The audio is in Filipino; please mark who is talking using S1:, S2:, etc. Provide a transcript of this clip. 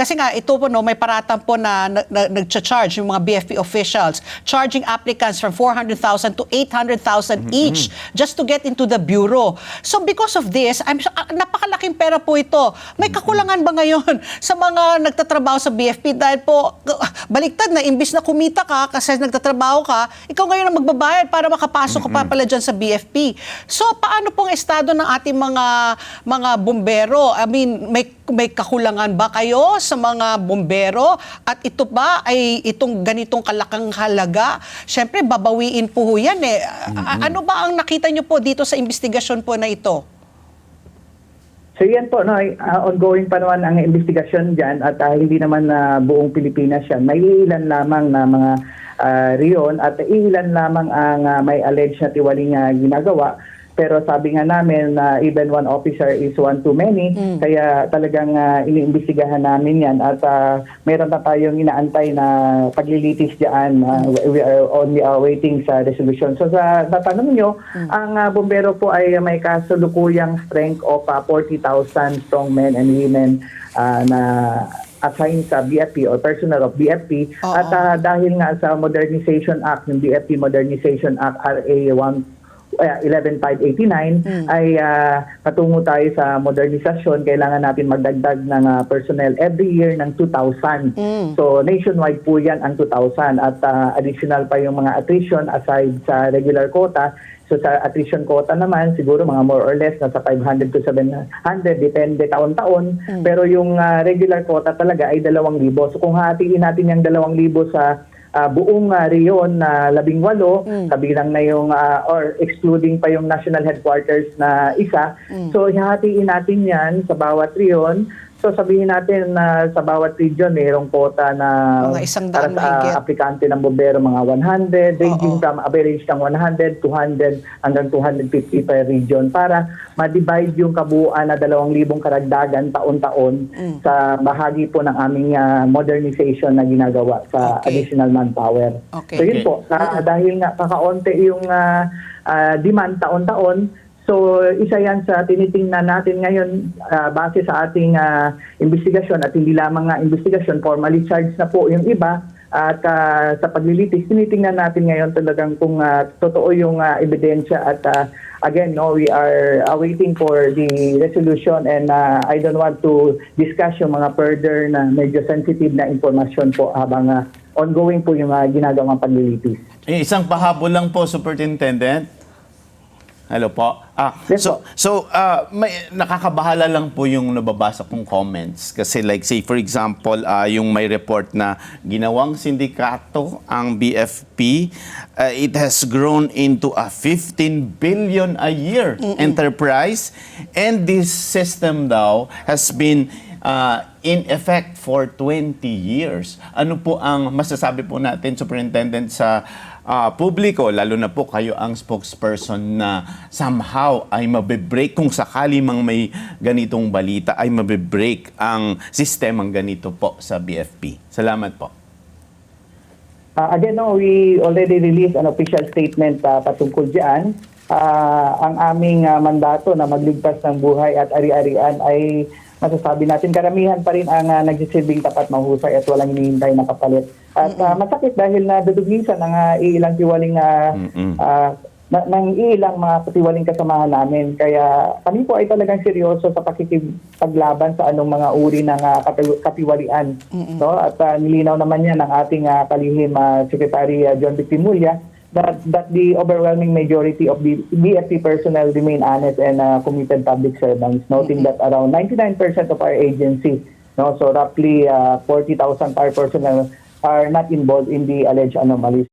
S1: Kasi nga, ito po, no, may paratang po na nag-charge yung mga BFP officials, charging applicants from 400,000 to 800,000 each just to get into the bureau. So because of this, napakalaking pera po ito. May kakulangan ba ngayon sa mga nagtatrabaho sa BFP? Dahil po, baliktad na, imbis na kumita ka kasi nagtatrabaho ka, ikaw ngayon ang magbabayad para makapasok ka pa pala dyan sa BFP. So paano pong estado ng ating mga bumbero? I mean, may kakulangan ba kayo sa mga bumbero? At ito ba ay itong ganitong kalakang halaga? Siyempre, babawiin po yan eh. Ano ba ang nakita nyo po dito sa investigasyon po na ito?
S2: So yan po, no, ongoing pa naman ang investigasyon dyan at hindi naman buong Pilipinas yan. May ilan lamang na mga riyon at ilan lamang ang may alleged na tiwaling ginagawa. Pero sabi nga namin na even one officer is one too many, kaya talagang iniimbestigahan namin yan at meron na tayong inaantay na paglilitis dyan. We are only waiting sa resolution. So sa natanong nyo, ang bumbero po ay may kasulukuyang strength of 40,000 strong men and women na assigned sa BFP or personnel of BFP. At dahil nga sa Modernization Act, yung BFP Modernization Act RA 11589 ay patungo tayo sa modernisasyon, kailangan natin magdagdag ng personnel every year ng 2,000. So nationwide po yan ang 2,000 at additional pa yung mga attrition aside sa regular quota. So sa attrition quota naman, siguro mga more or less nasa 500 to 700, depende taon-taon. Pero yung regular quota talaga ay 2,000. So kung hatiin natin yung 2,000 sa buong riyon na 18, kabilang na yung or excluding pa yung national headquarters na isa. So hahatiin natin yan sa bawat riyon. So sabihin natin na sa bawat region mayroong quota na para sa aplikante ng bombero mga 100, ranging from average ng 100, 200 hanggang 250 per region para ma-divide yung kabuuan na 2,000 karagdagan taon-taon sa bahagi po ng aming modernization na ginagawa sa additional manpower. So yun po, dahil nga kakaunti yung demand taon-taon. So, isa yan sa tinitingnan natin ngayon base sa ating investigasyon at hindi lamang investigasyon, formally charged na po yung iba at sa paglilitis, tinitingnan natin ngayon talagang kung totoo yung ebidensya at again, no, we are waiting for the resolution and I don't want to discuss yung mga further na medyo sensitive na informasyon po habang ongoing po yung ginagawang paglilitis.
S3: Isang pahabol lang po, Superintendent. Hello po. May nakakabahala lang po yung nababasa kong comments kasi like say for example, yung may report na ginawang sindikato ang BFP, it has grown into a 15 billion a year enterprise and this system daw has been in effect for 20 years. Ano po ang masasabi po natin, Superintendent, sa publiko, lalo na po kayo ang spokesperson na somehow ay mabibreak, kung sakali mang may ganitong balita, ay mabibreak ang sistemang ganito po sa BFP. Salamat po.
S2: Again, no, we already released an official statement patungkol dyan. Ang aming mandato na magligtas ng buhay at ari-arian ay masasabi natin karamihan pa rin ang nagsisilbing tapat, mahusay at walang hinihintay na kapalit. At masakit dahil nadudugisan ang ilang tiwaling ng ilang mga patiwaling kasamahan namin. Kaya kami po ay talagang seryoso sa pakikipaglaban sa anong mga uri ng katiwalian. No? At nilinaw naman yan ng ating kalihim Secretary John Victimulya that the overwhelming majority of the BFP personnel remain honest and committed public servants, noting that around 99% of our agency, no, so roughly 40,000 our personnel are not involved in the alleged anomalies.